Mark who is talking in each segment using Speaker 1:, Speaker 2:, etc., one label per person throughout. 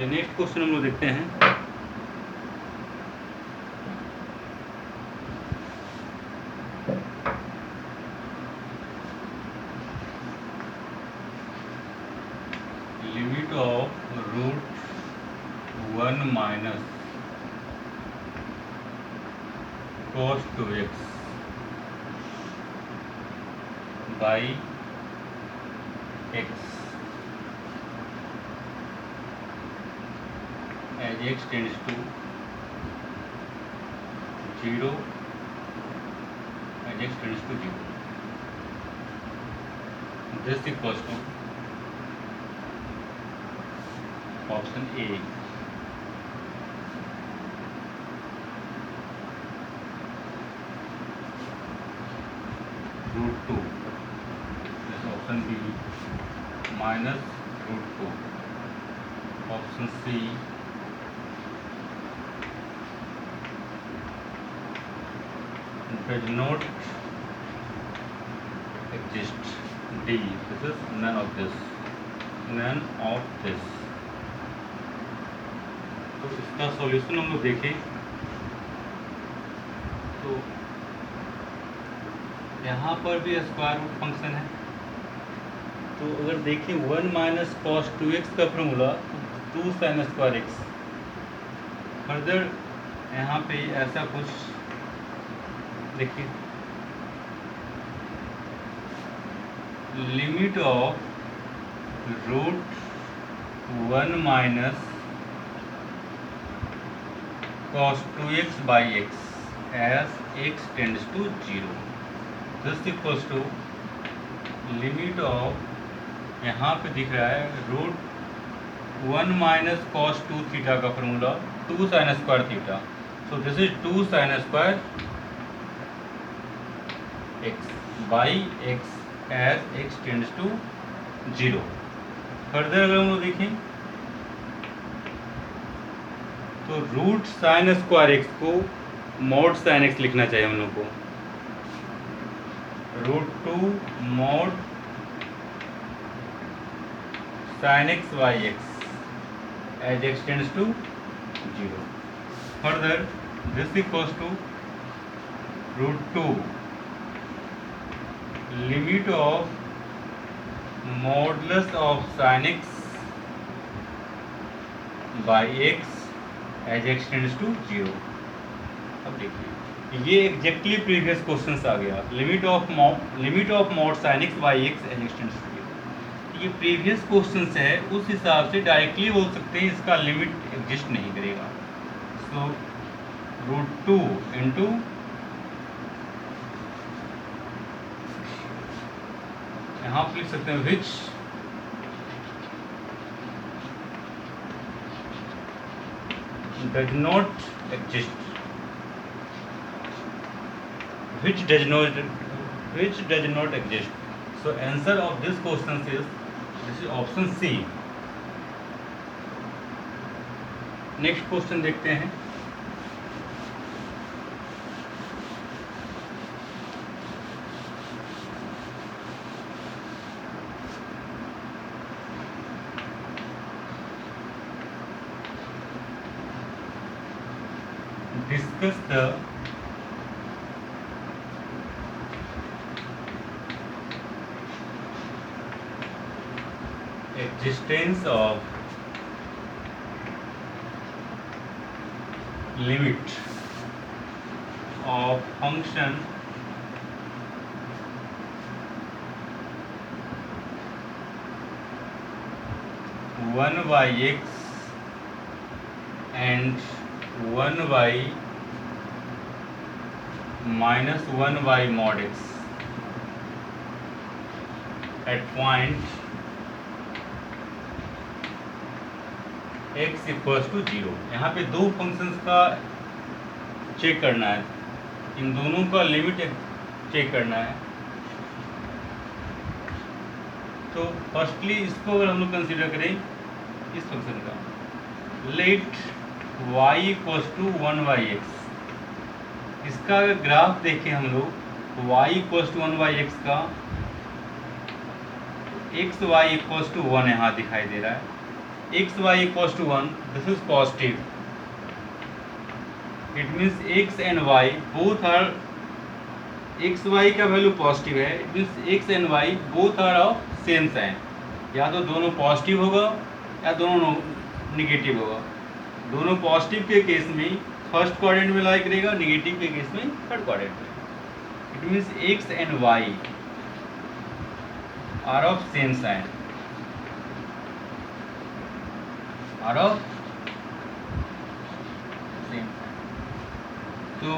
Speaker 1: Next question हम लोग देखते हैं। Limit of √1 minus cos 2x by x as x tends to 0 as x tends to 0. This equals to option A. √2. This option B minus √2. Option C does not exist. D. This is none of this. None of this. तो इसका solution हम लोग देखें तो यहाँ पर भी square root function है। तो अगर देखें 1 माइनस कॉस 2x का formula 2 sine square x. Further यहाँ पे ऐसा कुछ देखिए, limit of √1 minus cos 2x by x as x tends to 0. This equals to limit of, यहाँ पे दिख रहा है √1 माइनस cos 2 थीटा का formula 2 sine square theta. So this is 2 sine square x by x as x tends to 0. Further अगर हम लोग देखें तो रूट साइन स्क्वायर एक्स को मॉड साइन एक्स लिखना चाहिए हम लोग को। √2 mod sine x by x as x tends to 0। Further this equals to √2 limit of modulus of sine x by x as x tends to 0। अब देखिए ये exactly previous question आ गया, limit of mod sine x by x as x tends to 0। ये previous question है, उस हिसाब से डायरेक्टली बोल सकते हैं इसका लिमिट एग्जिस्ट नहीं करेगा। सो √2 इंटू यहाँ पर लिख सकते हैं विच does not exist, which does not exist. So answer of this question is option C. Next question देखते हैं। Discuss the existence of limit of function (1 by x) and 1 by minus 1 by mod x at point x equals to 0। यहाँ पे दो functions का check करना है, इन दोनों का लिमिट चेक करना है। तो फर्स्टली इसको अगर हम लोग कंसीडर करें इस फंक्शन का, let y equals to 1 by x, इसका अगर ग्राफ देखें हम लोग y equals to 1 by x का, x y इक्वल्स टू 1 यहाँ दिखाई दे रहा है। X y equals to 1, this is positive, it means x and y both are, x y का वैल्यू पॉजिटिव है, it means x and y both are of same sign, या तो दोनों पॉजिटिव होगा या दोनों निगेटिव होगा। दोनों पॉजिटिव के केस में फर्स्ट क्वाड्रेंट में लाई करेगा, निगेटिव के केस में थर्ड क्वाड्रेंट में। It means x and y are of same sign, are of same sign. तो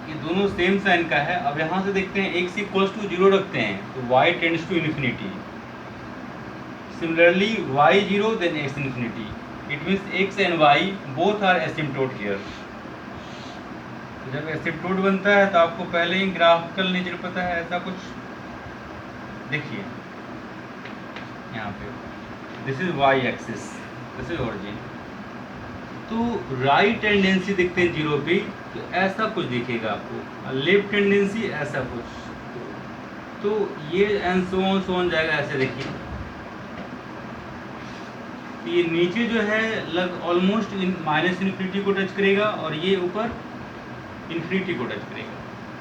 Speaker 1: ये दोनों सेम साइन का है। अब यहाँ से देखते हैं x इक्वल्स टू 0 रखते हैं तो y tends to infinity, similarly y 0 then x infinity, it means x and y both are asymptote here. जब एसिम्प्टोट बनता है तो आपको पहले ही ग्राफिकल नेचर पता है, ऐसा कुछ देखिए यहाँ पे, this is y axis, this is origin, तो राइट टेंडेंसी देखते हैं 0 पे तो ऐसा कुछ दिखेगा आपको, लेफ्ट टेंडेंसी ऐसा कुछ, तो ये एंड सो ऑन जाएगा ऐसे। देखिए ये नीचे जो है लग ऑलमोस्ट माइनस इन्फिनिटी को टच करेगा और ये ऊपर इन्फिनिटी को टच करेगा।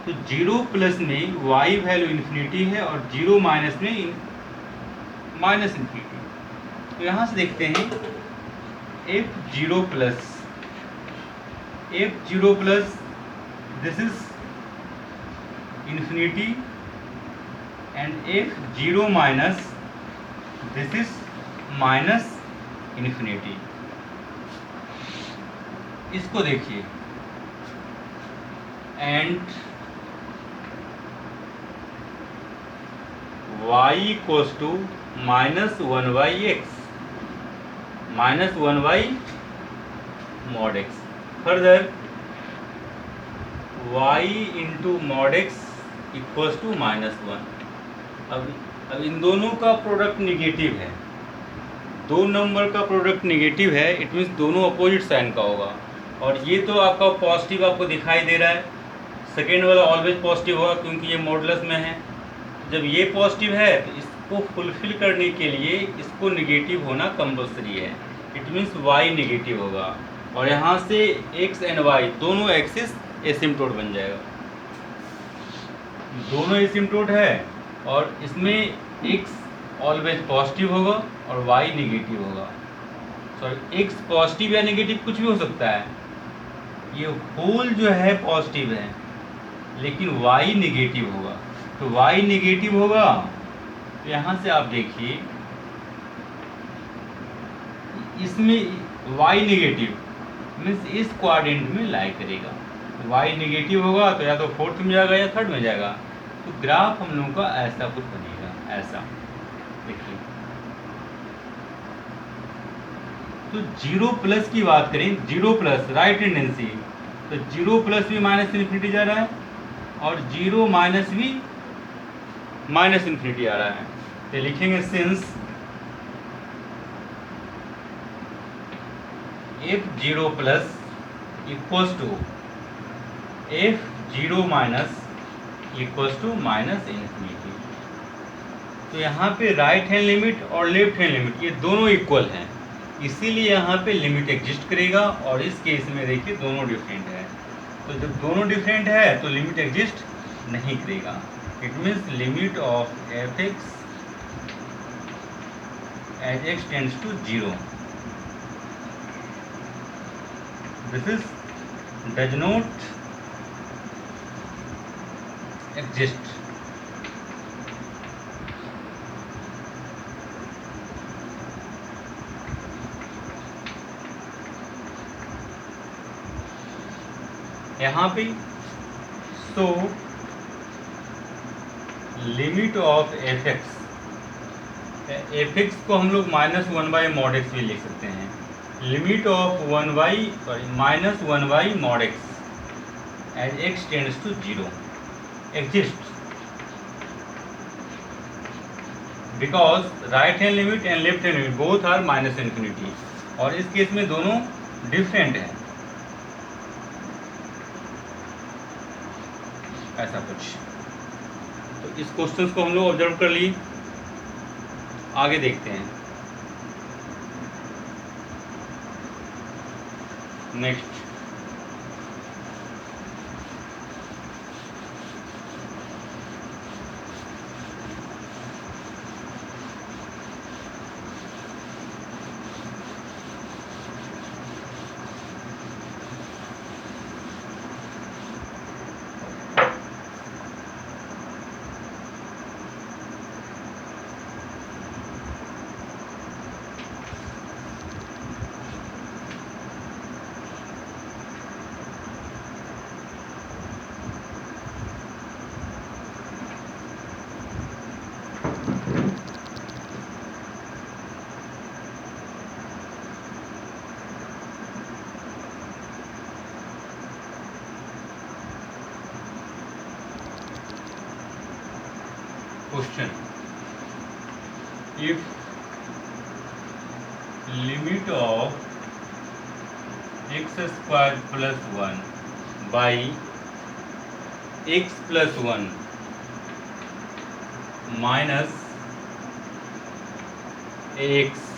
Speaker 1: तो 0 प्लस में y वैल्यू इन्फिनिटी है और 0 माइनस में माइनस इन्फिनिटी। तो यहाँ से देखते हैं f0 plus, f0 plus this is infinity and f0 minus this is minus infinity. इसको देखिए, and y equals to -1/x, -1 mod x। Further y into mod x equals to -1। अब इन दोनों का प्रोडक्ट निगेटिव है, दो नंबर का product negative है, it means दोनों अपोजिट साइन का होगा। और ये तो आपका पॉजिटिव आपको दिखाई दे रहा है, सेकेंड वाला ऑलवेज पॉजिटिव होगा क्योंकि ये मॉडुलस में है। जब ये पॉजिटिव है तो इसको फुलफिल करने के लिए इसको निगेटिव होना कंपल्सरी है, इट मीन्स y निगेटिव होगा और यहाँ से x एंड y दोनों एक्सिस एसिम्प्टोट बन जाएगा। दोनों एसिम्प्टोट है और इसमें x ऑलवेज पॉजिटिव होगा और y निगेटिव होगा। सॉरी, x पॉजिटिव या निगेटिव कुछ भी हो सकता है, ये होल जो है पॉजिटिव है लेकिन y निगेटिव होगा। तो y निगेटिव होगा तो यहाँ से आप देखिए इसमें y निगेटिव मीन्स इस क्वाड्रेंट में लाई करेगा। y निगेटिव होगा तो या तो फोर्थ में जाएगा या थर्ड में जाएगा। तो ग्राफ हम लोगों का ऐसा कुछ बनेगा, ऐसा देखिए। तो 0 प्लस की बात करें, 0 प्लस राइट टेंडेंसी, तो 0 प्लस भी माइनस इन्फिनिटी जा रहा है और 0 माइनस भी माइनस इन्फिनिटी आ रहा है। तो लिखेंगे since f0 plus equals to f0 minus equals to minus infinity. तो यहाँ पे राइट हैंड लिमिट और लेफ्ट हैंड लिमिट ये दोनों इक्वल हैं, इसीलिए यहाँ पे लिमिट एग्जिस्ट करेगा। और इस केस में देखिए दोनों डिफरेंट है, तो जब दोनों डिफरेंट है तो लिमिट एग्जिस्ट नहीं करेगा। It means limit of f(x) as x tends to 0, this is does not exist। यहाँ पे so limit of f(x), f(x) को हम लोग -1/mod x भी लिख सकते हैं। Limit of -1/mod x as x tends to 0 exists because right hand limit and left hand limit both are -infinity। और इस केस में दोनों डिफरेंट हैं, ऐसा कुछ। तो इस क्वेश्चन को हम लोग ऑब्जर्व कर लिए, आगे देखते हैं। Next question, if limit of x square plus 1 by x plus 1 minus ax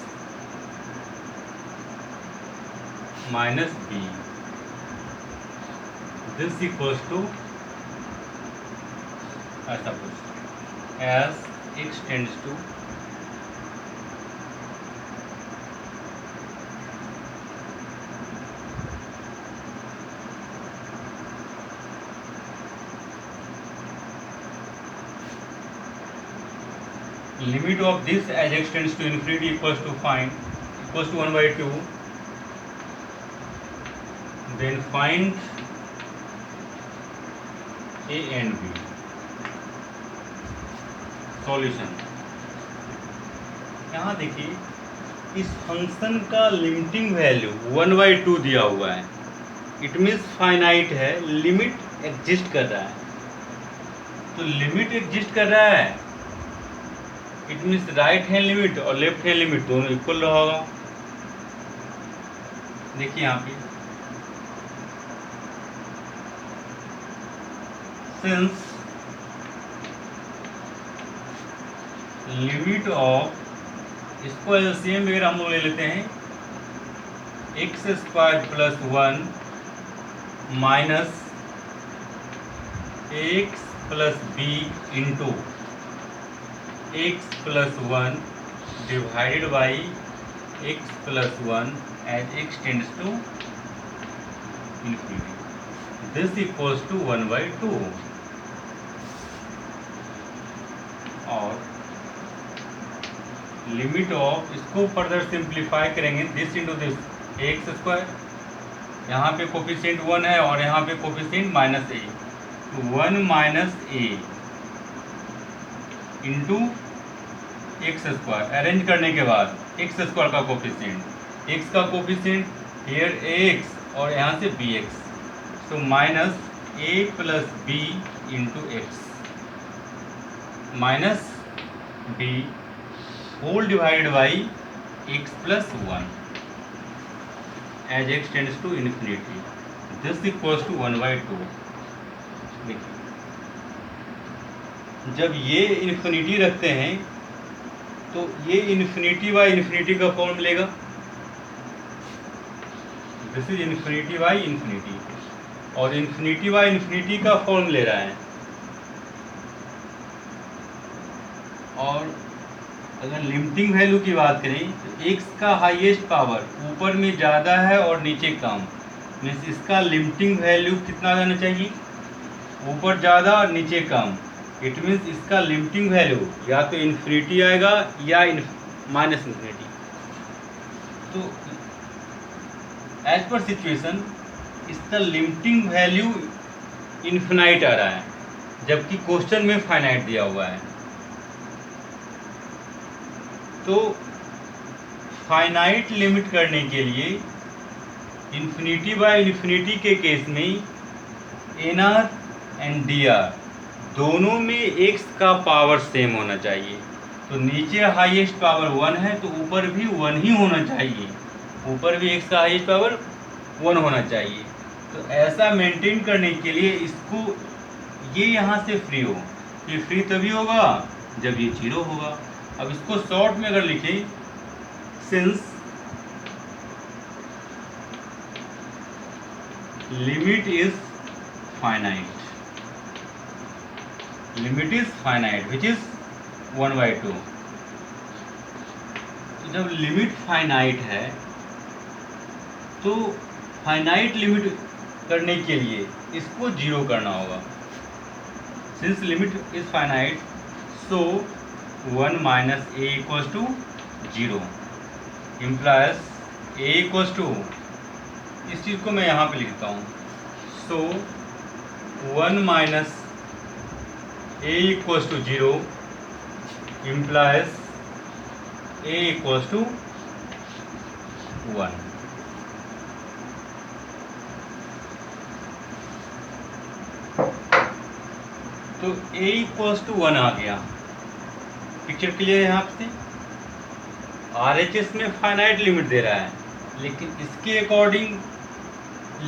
Speaker 1: minus b, this equals to ऐसा कुछ, as x tends to limit of this as x tends to infinity equals to 1 by 2, then find a and b. Solution, यहाँ देखिए इस function का limiting value 1/2 दिया हुआ है, it means finite है, लिमिट एग्जिस्ट कर रहा है। तो लिमिट एग्जिस्ट कर रहा है, it means right hand limit और लेफ्ट हैंड लिमिट दोनों इक्वल रहा होगा। देखिए यहाँ पे सिंस लिमिट ऑफ, इसको एलसीएम वगैरह हम लोग ले लेते हैं, x square plus 1 minus x plus B into x plus 1 divided by x plus 1 as x tends to infinity, this equals to 1/2। और लिमिट ऑफ, इसको फर्दर सिंप्लीफाई करेंगे, this into this x square, यहाँ पे coefficient 1 है और यहाँ पे coefficient minus A, 1 minus A into x square, arrange करने के बाद एक्स स्क्वायर का कोफिशिएंट, एक्स का कोफिशिएंट हियर ए एक्स और यहाँ से B x, so minus A plus B into x minus B whole divided by x plus 1 as x tends to infinity, this equals to 1/2। देखिए जब ये infinity रखते हैं तो ये इन्फिनिटी बाई इन्फिनिटी का फॉर्म लेगा, this is infinity by infinity, और इन्फिनिटी बाई इन्फिनिटी का फॉर्म ले रहा है। और अगर लिमिटिंग वैल्यू की बात करें तो x का हाईएस्ट पावर ऊपर में ज़्यादा है और नीचे कम, मीन्स इसका लिमिटिंग वैल्यू कितना जाना चाहिए, ऊपर ज़्यादा और नीचे कम, इट मीन्स इसका लिमिटिंग वैल्यू या तो इन्फिनिटी आएगा या माइनस इन्फिनिटी। तो एज पर सिचुएशन इसका लिमिटिंग वैल्यू इन्फिनाइट आ रहा है, जबकि क्वेश्चन में फाइनाइट दिया हुआ है। तो फाइनाइट लिमिट करने के लिए इन्फिनिटी बाय इन्फिनिटी के केस में N R and D R दोनों में x का पावर सेम होना चाहिए। तो नीचे हाईएस्ट पावर 1 है तो ऊपर भी 1 ही होना चाहिए, ऊपर भी x का हाईएस्ट पावर 1 होना चाहिए। तो ऐसा मेंटेन करने के लिए इसको ये यहाँ से फ्री हो, ये फ्री तभी होगा जब ये 0 होगा। अब इसको शॉर्ट में अगर लिखें, since limit is finite, limit is finite which is 1/2। तो जब लिमिट फाइनाइट है तो फाइनाइट लिमिट करने के लिए इसको जीरो करना होगा। Since limit is finite so 1 minus A equals to 0 implies A equals to, इस चीज़ को मैं यहाँ पे लिखता हूँ, so 1 minus A equals to 0 implies A equals to 1। तो a इक्वल्स टू 1 आ गया। पिक्चर क्लियर है यहाँ से। RHS में फाइनाइट लिमिट दे रहा है लेकिन इसके अकॉर्डिंग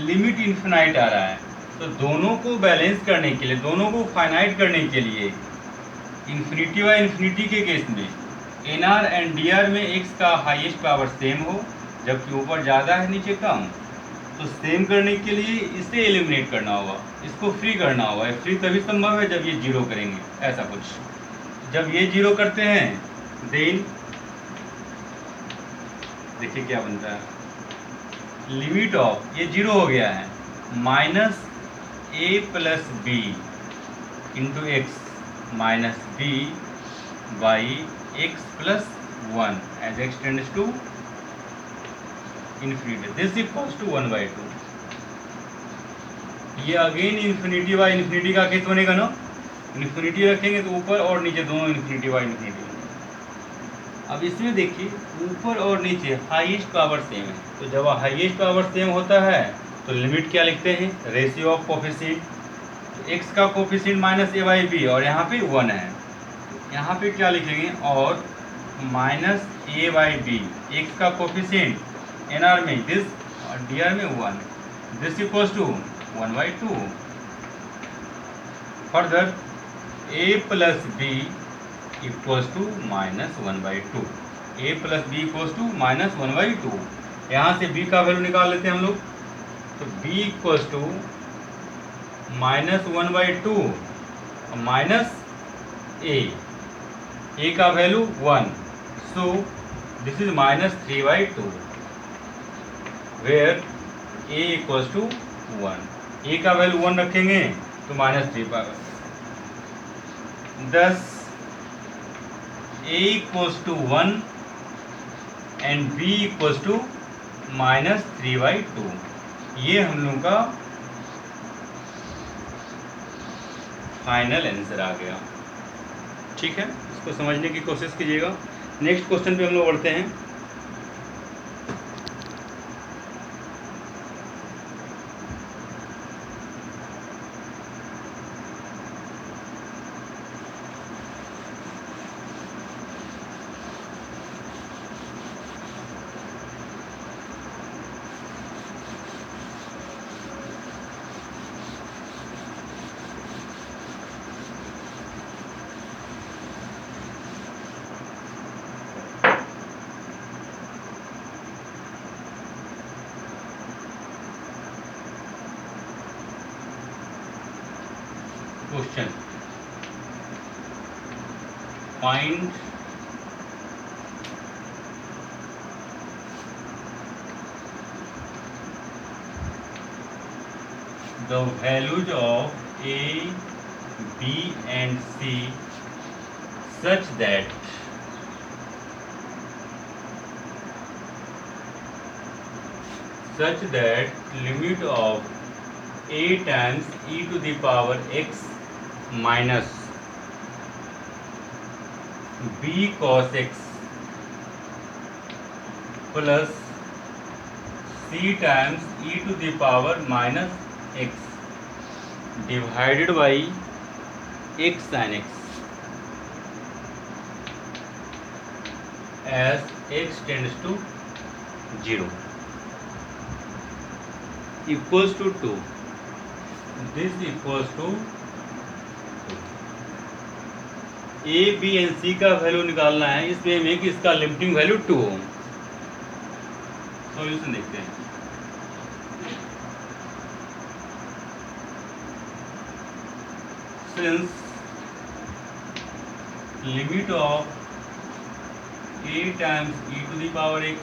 Speaker 1: लिमिट इन्फिनाइट आ रहा है। तो दोनों को बैलेंस करने के लिए, दोनों को फाइनाइट करने के लिए, इन्फिनिटी व इन्फिनिटी के केस में NR एंड DR में x का हाईएस्ट पावर सेम हो जबकि ऊपर ज़्यादा है नीचे कम, तो सेम करने के लिए इसे एलिमिनेट करना होगा, इसको फ्री करना होगा। फ्री तभी संभव है जब ये जीरो करेंगे, ऐसा कुछ। जब ये जीरो करते हैं देन देखिए क्या बनता है, लिमिट ऑफ, ये जीरो हो गया है, minus a plus B into x minus B by x plus 1 as x tends to infinity, this equals to 1/2। ये अगेन इन्फिनिटी बाई इन्फिनिटी का केस बनेगा ना, इन्फिनिटी रखेंगे तो ऊपर और नीचे दोनों इन्फिनिटी बाई इन्फिनिटी। अब इसमें देखिए ऊपर और नीचे हाईएस्ट पावर सेम है, तो जब हाईएस्ट पावर सेम होता है तो लिमिट क्या लिखते हैं, रेशियो ऑफ कोफिशिएंट। तो एक्स का coefficient minus A by B और यहाँ पे 1 है, यहाँ पे क्या लिखेंगे, और minus A by B, x का कोफिशिएंट NR में दिस और DR में 1, this equals to 1/2। Further a plus B equals to minus 1/2, a plus B equals to minus 1/2। यहाँ से b का वैल्यू निकाल लेते हैं हम लोग, तो b equals to minus 1/2 minus a का value 1, so this is minus 3/2 where a equals to 1। a का वैल्यू 1 रखेंगे तो माइनस 3 पाएगा, thus a equals to 1 and b equals to minus 3/2। ये हम लोग का फाइनल आंसर आ गया। ठीक है, इसको समझने की कोशिश कीजिएगा। नेक्स्ट क्वेश्चन पे हम लोग बढ़ते हैं। Question, find the values of A, B and C such that limit of A times e to the power x minus b cos x plus c times e to the power minus x divided by x sin x as x tends to 0 equals to 2. This equals to A, B and C का value निकालना है। इसमें हमें कि इसका limiting value 2 हो। Solution देखते हैं। since limit of a times e to the power x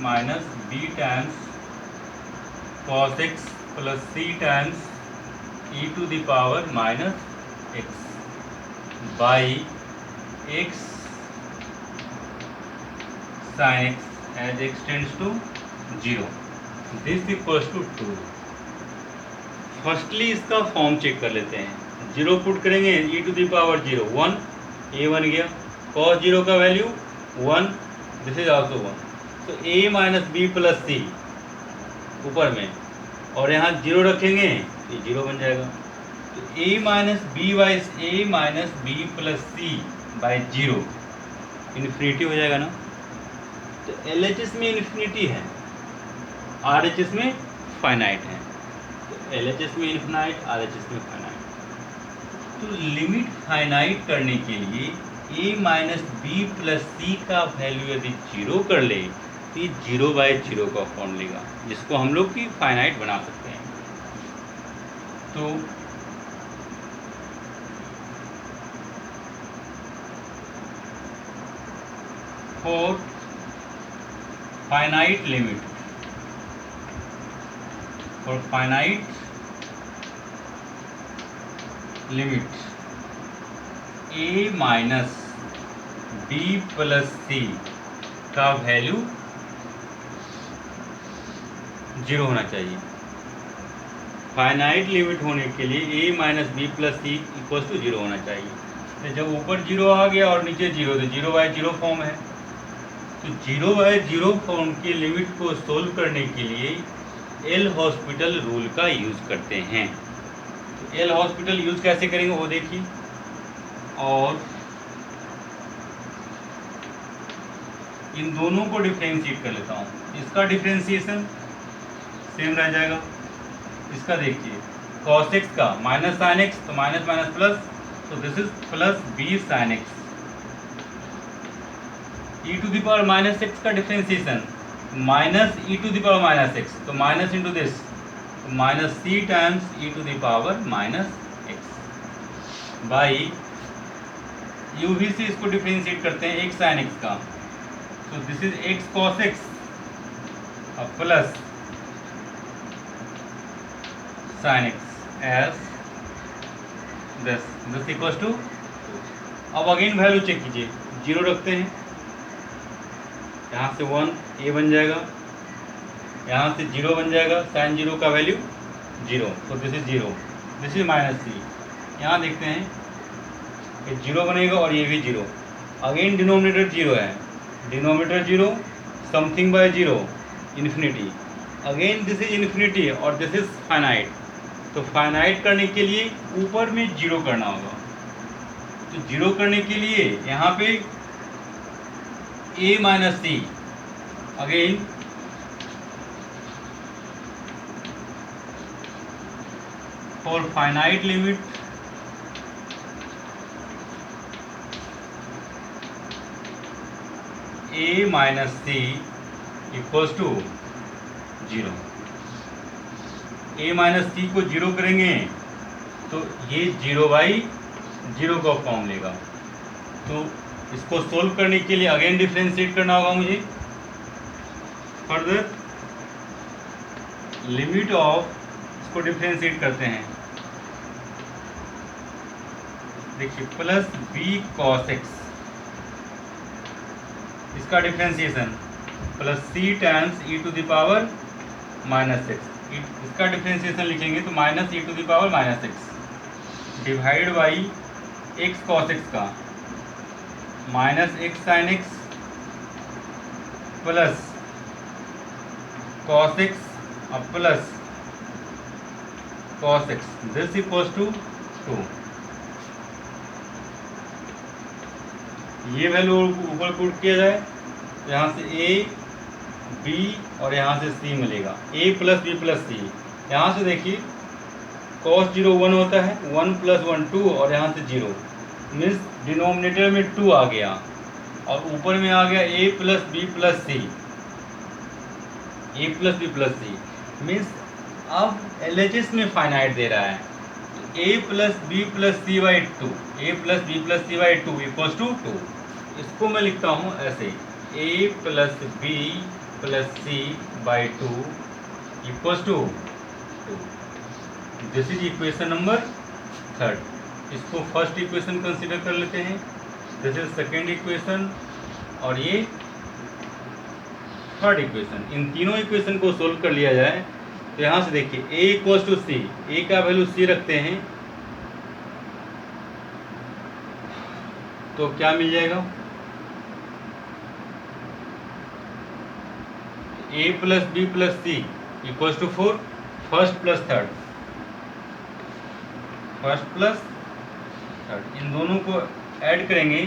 Speaker 1: minus b times cos x plus c times e to the power minus x by x sin x as x tends to 0, this equals to 2। Firstly इसका form check कर लेते हैं। 0 put करेंगे, e to the power 0 1, a बन गया, cos 0 का value 1, this is also 1, तो a minus B plus सी ऊपर में, और यहाँ 0 रखेंगे तो 0 बन जाएगा। तो a minus B plus C by 0 infinity हो जाएगा ना। तो LHS में इन्फिनिटी है, RHS में फाइनाइट है। तो LHS में इन्फिनाइट, RHS में फाइनाइट। तो लिमिट फाइनाइट करने के लिए a minus B plus C का वैल्यू यदि 0 कर ले तो ये 0/0 का फॉर्म लेगा, जिसको हम लोग की फाइनाइट बना सकते हैं। तो for finite limit, for finite limit a minus B plus C का वैल्यू 0 होना चाहिए। फाइनाइट लिमिट होने के लिए a minus B plus C equals to 0 होना चाहिए। तो जब ऊपर 0 आ गया और नीचे 0, तो 0/0 फॉर्म है। तो 0/0 फॉर्म की लिमिट को सोल्व करने के लिए एल हॉस्पिटल रूल का यूज़ करते हैं। तो एल हॉस्पिटल यूज़ कैसे करेंगे वो देखिए। और इन दोनों को डिफ्रेंशिएट कर लेता हूँ। इसका डिफ्रेंशिएशन सेम रह जाएगा। इसका देखिए, cos x का माइनस साइन एक्स, तो माइनस माइनस प्लस, तो this is plus B sine x. e to the power minus x का differentiation minus e to the power minus x, तो माइनस इंटू दिस, तो minus C times e to the power minus x by UV से इसको differentiate करते हैं x sign x का, तो this is x cos x plus sin x as this equals to. अब again value check कीजिए, 0 रखते हैं, यहाँ से 1 a बन जाएगा, यहाँ से 0 बन जाएगा, sin 0 का वैल्यू 0, तो this is 0, this is minus C. यहाँ देखते हैं ये 0 बनेगा और ये भी 0। अगेन डिनोमिनेटर 0 है, denominator 0, something bye 0, infinity. Again this is infinity और दिस इज फाइनाइट। तो फाइनाइट करने के लिए ऊपर में 0 करना होगा। तो 0 करने के लिए यहाँ पे a minus C, again for finite limit a minus C equals to 0। a minus C को 0 करेंगे तो ये 0/0 का फॉर्म लेगा। तो इसको सोल्व करने के लिए अगेन डिफ्रेंशिएट करना होगा मुझे। फर्दर लिमिट ऑफ, इसको डिफ्रेंशिएट करते हैं, देखिए प्लस बी कॉस एक्स, इसका differentiation plus C times e to the power minus x, इसका डिफ्रेंशिएशन लिखेंगे तो minus e to the power minus x divide by x cos x का minus x sine x plus cos x plus cos x, this equals to 2। ये value ऊपर put किया जाए तो यहाँ से a b और यहाँ से c मिलेगा, a plus b plus c। यहाँ से देखिए cos 0 1 होता है, 1 प्लस 1 2 और यहाँ से 0, मीन्स डिनोमिनेटर में 2 आ गया और ऊपर में आ गया a plus b plus c, a plus b plus c, means अब LHS में फाइनाइट दे रहा है। a plus B plus C by two, A plus B plus C by two equals to two. इसको मैं लिखता हूँ ऐसे, a plus B plus C by two equals to two. This is equation number third. इसको first equation consider कर लेते हैं, this is second equation, और ये थर्ड इक्वेशन। इन तीनों इक्वेशन को सोल्व कर लिया जाए तो यहाँ से देखिए a इक्वल्स टू सी, ए का वैल्यू सी रखते हैं तो क्या मिल जाएगा, a plus B plus C equals to four, first plus third, first plus third, इन दोनों को ऐड करेंगे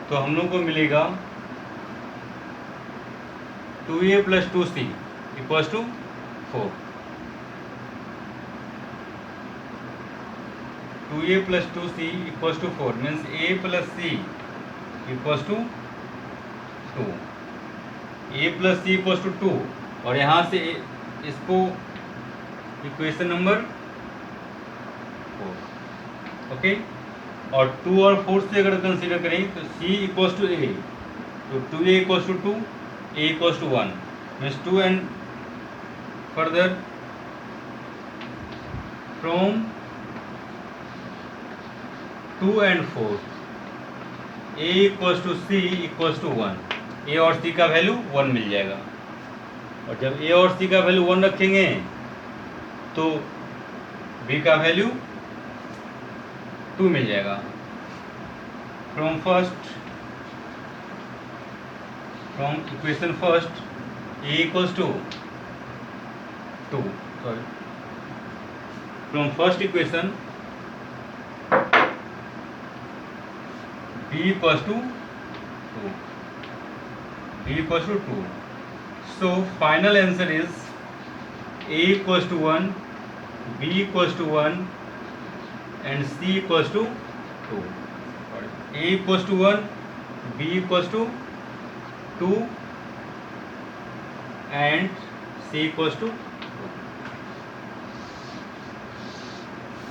Speaker 1: तो हम लोग को मिलेगा 2a plus 2c equals to 4। 2a plus 2c equals to 4 means a plus c equals to 2, a plus c equals to 2, और यहाँ से इसको इक्वेशन नंबर 4, ओके। और 2 और 4 से अगर कंसीडर करें तो c इक्वल्स टू a, तो 2a equals to 2, a equals to 1 means 2, and further from 2 and 4 a equals to c equals to 1, a और c का वैल्यू 1 मिल जाएगा। और जब a और c का वैल्यू 1 रखेंगे तो b का वैल्यू 2 मिल जाएगा। From equation first a equals to 2, sorry, from first equation b equals to 2, b equals to 2, so final answer is a equals to 1, b equals to 1 and c equals to 2, a equals to 1, b equals to 2 and c equals to 2।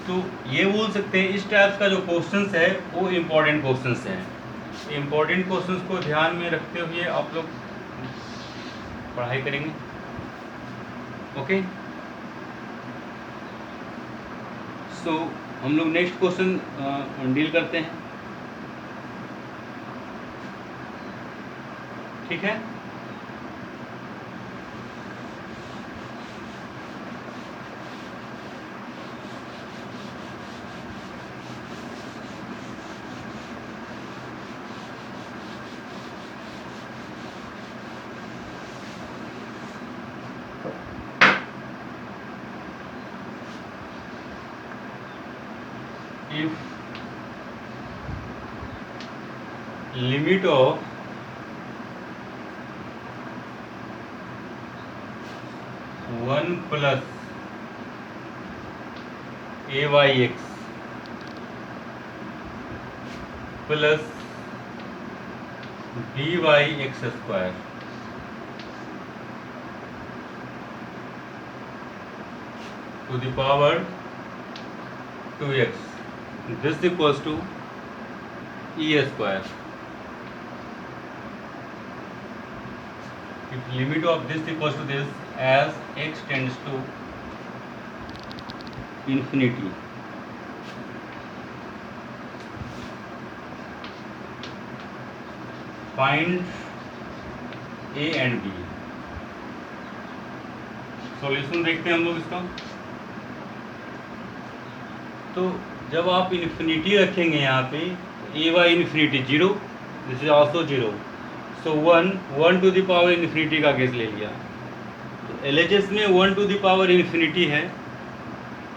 Speaker 1: तो ये बोल सकते हैं इस type का जो questions है वो इम्पोर्टेंट क्वेश्चंस हैं। इम्पोर्टेंट क्वेश्चंस को ध्यान में रखते हुए आप लोग पढ़ाई करेंगे, ओके। सो हम लोग नेक्स्ट क्वेश्चन डील करते हैं, ठीक है। If limit of one plus a by x plus b by x square to the power 2x, this equals to e square. If limit of this equals to this as x tends to infinity, find a and b। Solution देखते हैं हम लोग इसका। तो जब आप infinity रखेंगे यहाँ पे A by infinity 0, this is also 0, so 1 to the power infinity का केस ले लिया। तो LHS में 1 टू द पावर इन्फिनिटी है,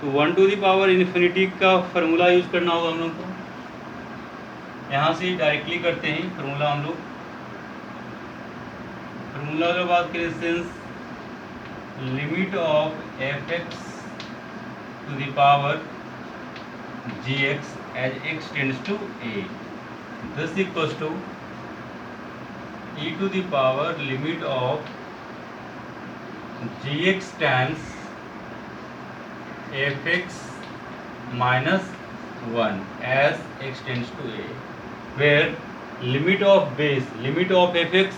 Speaker 1: तो 1 टू द पावर इन्फिनिटी का फार्मूला यूज़ करना होगा हम लोग को। यहाँ से डायरेक्टली करते हैं फार्मूला हम लोग। फार्मूला का बात करें since limit of f(x) to the power gx as x tends to a, this equals to e to the power limit of gx times fx minus 1 as x tends to a, where limit of base, limit of fx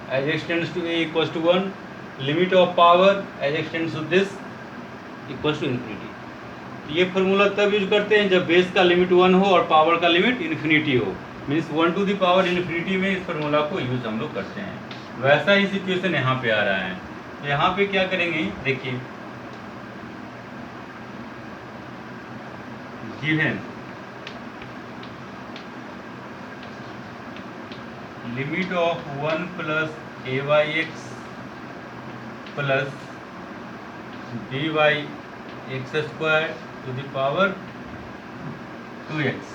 Speaker 1: as x tends to a equals to 1, limit of power as x tends to this equals to infinity. ये formula तब use करते हैं जब base का limit 1 हो और power का limit infinity हो, means 1 to the power infinity में इस फॉर्मूला को यूज हम लोग करते हैं। वैसा ही सिचुएशन यहाँ पे आ रहा है। तो यहाँ पे क्या करेंगे, देखिए given limit of 1 plus A y x plus B y x square to the power 2x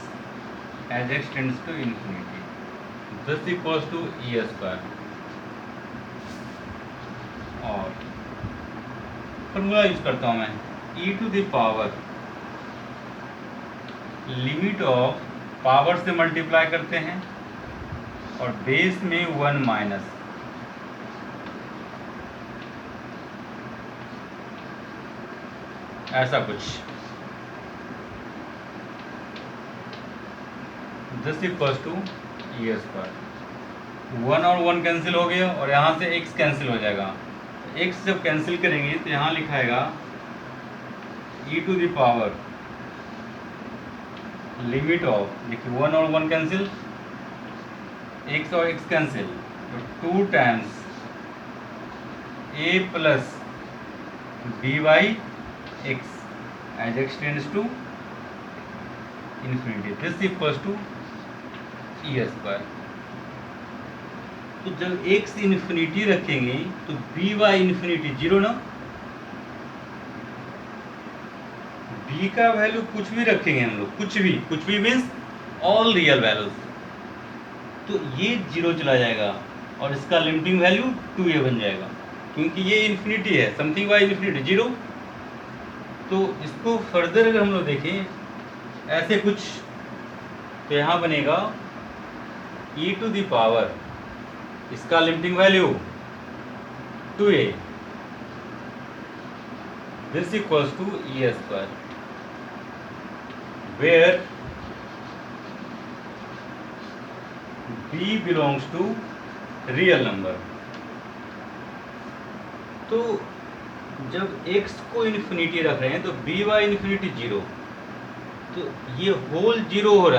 Speaker 1: as x tends to infinity, this equals to e square। और फॉर्मूला यूज करता हूँ मैं, e to the power limit of power से multiply करते हैं और base में 1 minus, ऐसा कुछ, this equals to e square. 1 और 1 कैंसिल हो गया और यहाँ से x कैंसिल हो जाएगा। x जब कैंसिल करेंगे तो यहाँ लिखाएगा e to the power limit of, देखिए 1 और 1 कैंसिल, x और x कैंसिल, तो 2 times a plus B y x as x tends to infinity, this equals to e square. तो जब x इन्फिनिटी रखेंगे तो बी वाई इन्फिनिटी 0 ना, b का वैल्यू कुछ भी रखेंगे हम लोग, कुछ भी मीन्स ऑल रियल वैल्यूज, तो ये 0 चला जाएगा और इसका लिमिटिंग वैल्यू 2a बन जाएगा, क्योंकि ये इन्फिनिटी है, समथिंग बाई इन्फिनिटी 0। तो इसको फर्दर अगर हम लोग देखें ऐसे कुछ, तो यहाँ बनेगा e टू द पावर, इसका limiting value 2a, this equals to e square, where b belongs to real number. तो जब x को इन्फिनिटी रख रहे हैं तो बी वाई इन्फिनिटी 0, तो ये होल 0 हो रहा है।